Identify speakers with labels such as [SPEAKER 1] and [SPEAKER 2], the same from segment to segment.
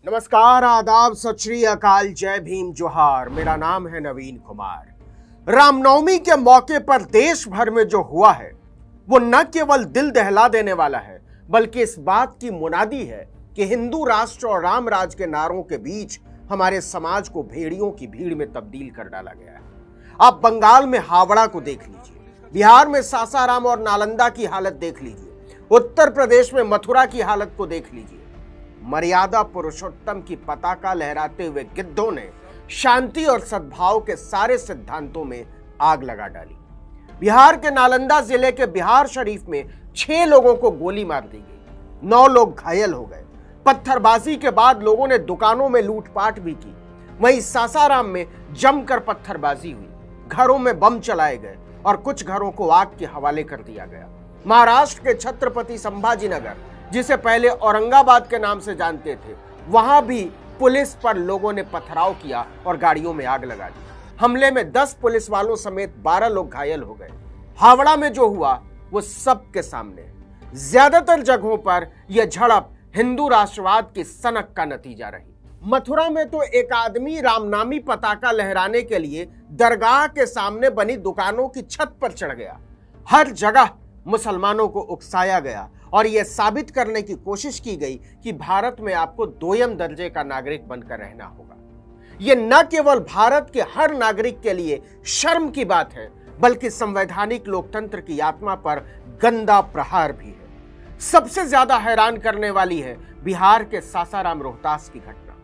[SPEAKER 1] नमस्कार, आदाब, सत श्री अकाल, जय भीम, जोहार। मेरा नाम है नवीन कुमार। रामनवमी के मौके पर देश भर में जो हुआ है वो न केवल दिल दहला देने वाला है बल्कि इस बात की मुनादी है कि हिंदू राष्ट्र और राम राज के नारों के बीच हमारे समाज को भेड़ियों की भीड़ में तब्दील कर डाला गया है। आप बंगाल में हावड़ा को देख लीजिए, बिहार में सासाराम और नालंदा की हालत देख लीजिए, उत्तर प्रदेश में मथुरा की हालत को देख लीजिए। मर्यादा पुरुषोत्तम की पताका लहराते हुए गिद्धों ने शांति और सद्भाव के सारे सिद्धांतों में आग लगा डाली। बिहार के नालंदा जिले के बिहार शरीफ में 6 लोगों को गोली मार दी गई, 9 लोग घायल हो गए। पत्थरबाजी के बाद लोगों ने दुकानों में लूटपाट भी की। वहीं सासाराम में जमकर पत्थरबाजी हुई, घरों में बम चलाए गए और कुछ घरों को आग के हवाले कर दिया गया। महाराष्ट्र के छत्रपति संभाजीनगर, जिसे पहले औरंगाबाद के नाम से जानते थे, वहां भी पुलिस पर लोगों ने पथराव किया और गाड़ियों में आग लगा दी। हमले में 10 पुलिस वालों समेत 12 लोग घायल हो गए। हावड़ा में जो हुआ वो सबके सामने है। ज्यादातर जगहों पर यह झड़प हिंदू राष्ट्रवाद की सनक का नतीजा रही। मथुरा में तो एक आदमी रामनामी पताका लहराने के लिए दरगाह के सामने बनी दुकानों की छत पर चढ़ गया। हर जगह मुसलमानों को उकसाया गया और यह साबित करने की कोशिश की गई कि भारत में आपको दोयम दर्जे का नागरिक बनकर रहना होगा। यह न केवल भारत के हर नागरिक के लिए शर्म की बात है बल्कि संवैधानिक लोकतंत्र की आत्मा पर गंदा प्रहार भी है। सबसे ज्यादा हैरान करने वाली है बिहार के सासाराम रोहतास की घटना।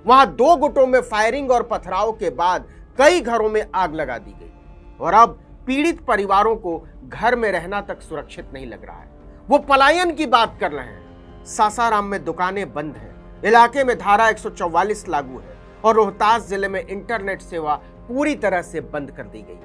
[SPEAKER 1] वहां 2 गुटों में फायरिंग और पथराव के बाद कई घरों में आग लगा दी गई और अब पीड़ित परिवारों को घर में रहना तक सुरक्षित नहीं लग रहा है। वो पलायन की बात कर रहे हैं। सासाराम में दुकानें बंद हैं, इलाके में धारा 144 लागू है और रोहतास जिले में इंटरनेट सेवा पूरी तरह से बंद कर दी गई।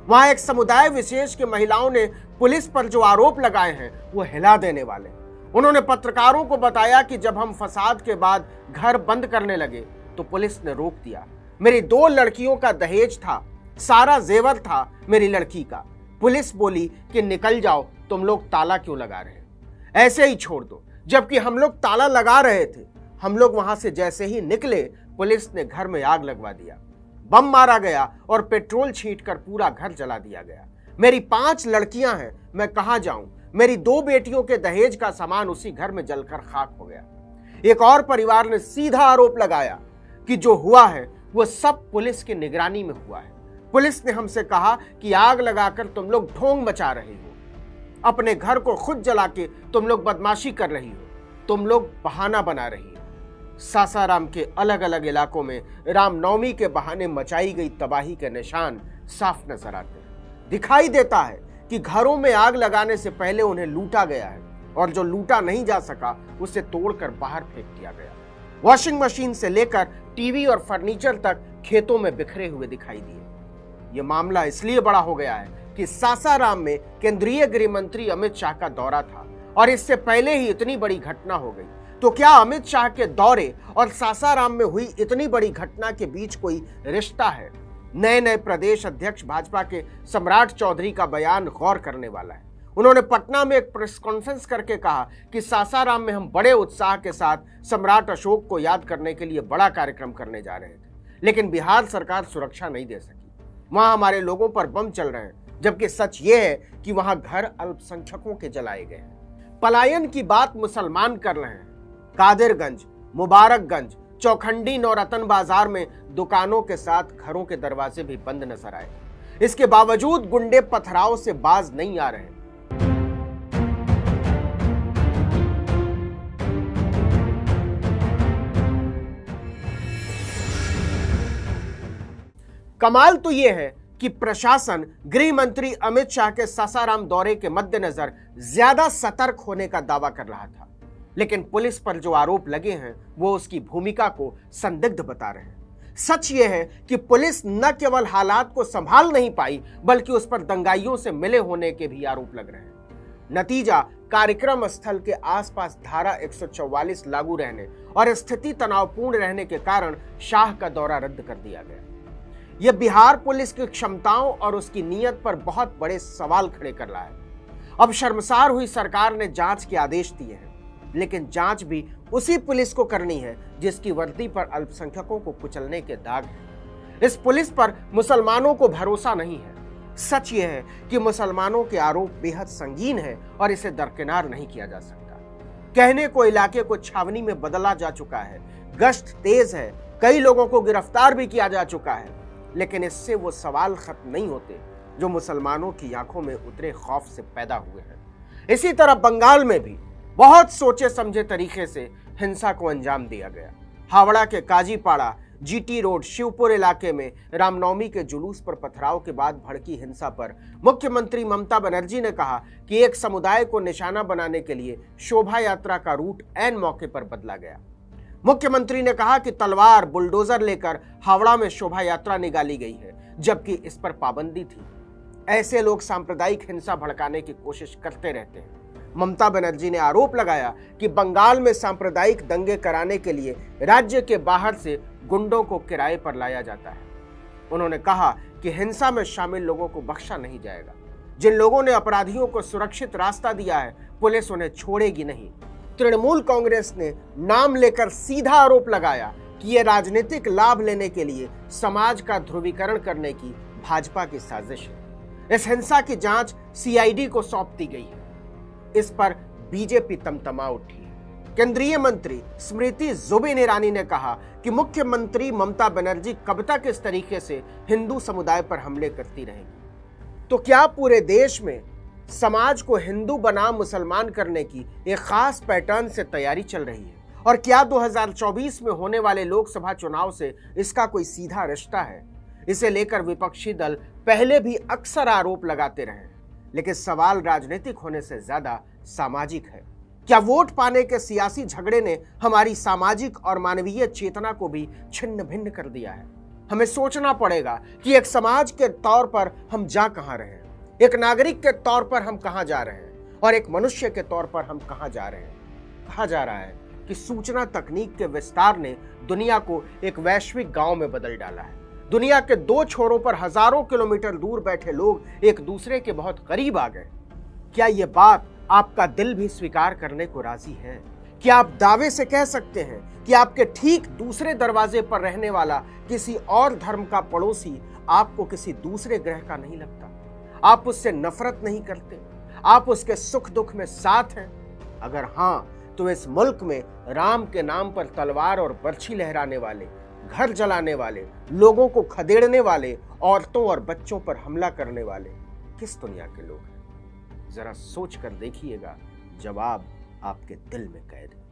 [SPEAKER 1] वहां एक समुदाय विशेष की महिलाओं ने पुलिस पर जो आरोप लगाए हैं वो हिला देने वाले हैं। उन्होंने पत्रकारों को बताया कि जब हम फसाद के बाद घर बंद करने लगे तो पुलिस ने रोक दिया। मेरी 2 लड़कियों का दहेज था, सारा जेवर था मेरी लड़की का। पुलिस बोली कि निकल जाओ, तुम लोग ताला क्यों लगा रहे हो, ऐसे ही छोड़ दो। जबकि हम लोग ताला लगा रहे थे। हम लोग वहां से जैसे ही निकले पुलिस ने घर में आग लगवा दिया, बम मारा गया और पेट्रोल छींटकर पूरा घर जला दिया गया। मेरी 5 लड़कियां हैं, मैं कहां जाऊं। मेरी 2 बेटियों के दहेज का सामान उसी घर में जलकर खाक हो गया। एक और परिवार ने सीधा आरोप लगाया कि जो हुआ है वो सब पुलिस की निगरानी में हुआ है। पुलिस ने हमसे कहा कि आग लगाकर तुम लोग ढोंग मचा रहे हो, अपने घर को खुद जला के तुम लोग बदमाशी कर रही हो, तुम लोग बहाना बना रही हो। सासाराम के अलग अलग इलाकों में रामनवमी के बहाने मचाई गई तबाही के निशान साफ नजर आते हैं। दिखाई देता है कि घरों में आग लगाने से पहले उन्हें लूटा गया है और जो लूटा नहीं जा सका उसे तोड़कर बाहर फेंक दिया गया। वॉशिंग मशीन से लेकर टीवी और फर्नीचर तक खेतों में बिखरे हुए दिखाई दिए। यह मामला इसलिए बड़ा हो गया है कि सासाराम में केंद्रीय गृह मंत्री अमित शाह का दौरा था और इससे पहले ही इतनी बड़ी घटना हो गई। तो क्या अमित शाह के दौरे और सासाराम में हुई इतनी बड़ी घटना के बीच कोई रिश्ता है? नए प्रदेश अध्यक्ष भाजपा के सम्राट चौधरी का बयान गौर करने वाला है। उन्होंने पटना में एक प्रेस कॉन्फ्रेंस करके कहा कि सासाराम में हम बड़े उत्साह के साथ सम्राट अशोक को याद करने के लिए बड़ा कार्यक्रम करने जा रहे थे, लेकिन बिहार सरकार सुरक्षा नहीं दे सकी। वहां हमारे लोगों पर बम चल रहे हैं, जबकि सच ये है कि वहां घर अल्पसंख्यकों के जलाए गए हैं। पलायन की बात मुसलमान कर रहे हैं। कादिरगंज, मुबारकगंज, चौखंडी नौरतन बाजार में दुकानों के साथ घरों के दरवाजे भी बंद नजर आए। इसके बावजूद गुंडे पथराव से बाज नहीं आ रहे। कमाल तो यह है कि प्रशासन गृह मंत्री अमित शाह के सासाराम दौरे के मद्देनजर ज्यादा सतर्क होने का दावा कर रहा था, लेकिन पुलिस पर जो आरोप लगे हैं वो उसकी भूमिका को संदिग्ध बता रहे हैं। सच यह है कि पुलिस न केवल हालात को संभाल नहीं पाई बल्कि उस पर दंगाइयों से मिले होने के भी आरोप लग रहे हैं। नतीजा, कार्यक्रम स्थल के आसपास धारा 144 लागू रहने और स्थिति तनावपूर्ण रहने के कारण शाह का दौरा रद्द कर दिया गया। यह बिहार पुलिस की क्षमताओं और उसकी नीयत पर बहुत बड़े सवाल खड़े कर रहा है। अब शर्मसार हुई सरकार ने जांच के आदेश दिए हैं। लेकिन जांच भी उसी पुलिस को करनी है जिसकी वर्दी पर अल्पसंख्यकों को कुचलने के दाग हैं। इस पुलिस पर मुसलमानों को भरोसा नहीं है। सच यह है कि मुसलमानों के आरोप बेहद संगीन है और इसे दरकिनार नहीं किया जा सकता। कहने को इलाके को छावनी में बदला जा चुका है, गश्त तेज है, कई लोगों को गिरफ्तार भी किया जा चुका है, लेकिन इससे वो सवाल खत्म नहीं होते जो मुसलमानों की आंखों में उतरे खौफ से पैदा हुए हैं। इसी तरह बंगाल में भी बहुत सोचे समझे तरीके से हिंसा को अंजाम दिया गया। हावड़ा के काजीपाड़ा, जीटी रोड, शिवपुर इलाके में रामनवमी के जुलूस पर पथराव के बाद भड़की हिंसा पर मुख्यमंत्री ममता बनर्जी ने कहा कि एक समुदाय को निशाना बनाने के लिए शोभा यात्रा का रूट ऐन मौके पर बदला गया। मुख्यमंत्री ने कहा कि तलवार बुलडोजर लेकर हावड़ा में शोभा यात्रा निकाली गई है, जबकि इस पर पाबंदी थी। ऐसे लोग सांप्रदायिक हिंसा भड़काने की कोशिश करते रहते हैं। ममता बनर्जी ने आरोप लगाया कि बंगाल में सांप्रदायिक दंगे कराने के लिए राज्य के बाहर से गुंडों को किराए पर लाया जाता है। उन्होंने कहा कि हिंसा में शामिल लोगों को बख्शा नहीं जाएगा। जिन लोगों ने अपराधियों को सुरक्षित रास्ता दिया है, पुलिस उन्हें छोड़ेगी नहीं। तृणमूल कांग्रेस ने नाम लेकर सीधा आरोप लगाया कि यह राजनीतिक लाभ लेने के लिए समाज का ध्रुवीकरण करने की भाजपा की साजिश है। इस हिंसा की जांच सीआईडी को सौंप दी गई है। इस पर बीजेपी तमतमा उठी है। केंद्रीय मंत्री स्मृति जुबिन ईरानी ने कहा कि मुख्यमंत्री ममता बनर्जी कब तक इस तरीके से हिंदू समुदाय पर हमले करती रहेंगी। तो क्या पूरे देश में समाज को हिंदू बनाम मुसलमान करने की एक खास पैटर्न से तैयारी चल रही है? और क्या 2024 में होने वाले लोकसभा चुनाव से इसका कोई सीधा रिश्ता है? इसे लेकर विपक्षी दल पहले भी अक्सर आरोप लगाते रहे, लेकिन सवाल राजनीतिक होने से ज्यादा सामाजिक है। क्या वोट पाने के सियासी झगड़े ने हमारी सामाजिक और मानवीय चेतना को भी छिन्न भिन्न कर दिया है? हमें सोचना पड़ेगा कि एक समाज के तौर पर हम जा कहां रहे हैं, एक नागरिक के तौर पर हम कहां जा रहे हैं, और एक मनुष्य के तौर पर हम कहां जा रहे हैं। कहा जा रहा है कि सूचना तकनीक के विस्तार ने दुनिया को एक वैश्विक गांव में बदल डाला है। दुनिया के दो छोरों पर हजारों किलोमीटर दूर बैठे लोग एक दूसरे के बहुत करीब आ गए। क्या यह बात आपका दिल भी स्वीकार करने को राजी है? क्या आप दावे से कह सकते हैं कि आपके ठीक दूसरे दरवाजे पर रहने वाला किसी और धर्म का पड़ोसी आपको किसी दूसरे ग्रह का नहीं लगता? आप उससे नफरत नहीं करते? आप उसके सुख दुख में साथ हैं? अगर हां, तो इस मुल्क में राम के नाम पर तलवार और बर्छी लहराने वाले, घर जलाने वाले, लोगों को खदेड़ने वाले, औरतों और बच्चों पर हमला करने वाले किस दुनिया के लोग हैं? जरा सोच कर देखिएगा, जवाब आपके दिल में कैद है।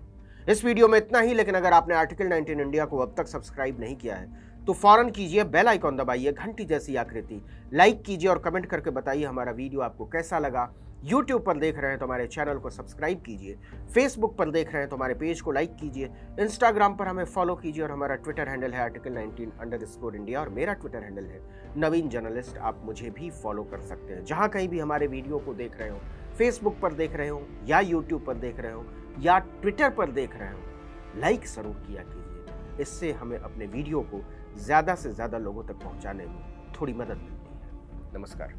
[SPEAKER 1] इस वीडियो में इतना ही, लेकिन अगर आपने आर्टिकल 19 इंडिया को अब तक सब्सक्राइब नहीं किया है तो फौरन कीजिए, बेल आइकॉन दबाइए, घंटी जैसी आकृति, लाइक कीजिए और कमेंट करके बताइए हमारा वीडियो आपको कैसा लगा। यूट्यूब पर देख रहे हैं तो हमारे चैनल को सब्सक्राइब कीजिए, फेसबुक पर देख रहे हैं तो हमारे पेज को लाइक कीजिए, इंस्टाग्राम पर हमें फॉलो कीजिए, और हमारा ट्विटर हैंडल है आर्टिकल 19_इंडिया, और मेरा ट्विटर हैंडल है नवीन जर्नलिस्ट। आप मुझे भी फॉलो कर सकते हैं। जहां कहीं भी हमारे वीडियो को देख रहे हो, फेसबुक पर देख रहे हो या यूट्यूब पर देख रहे हो या ट्विटर पर देख रहे हो, लाइक जरूर किया कीजिए। इससे हमें अपने वीडियो को ज़्यादा से ज़्यादा लोगों तक पहुंचाने में थोड़ी मदद मिलती है। नमस्कार।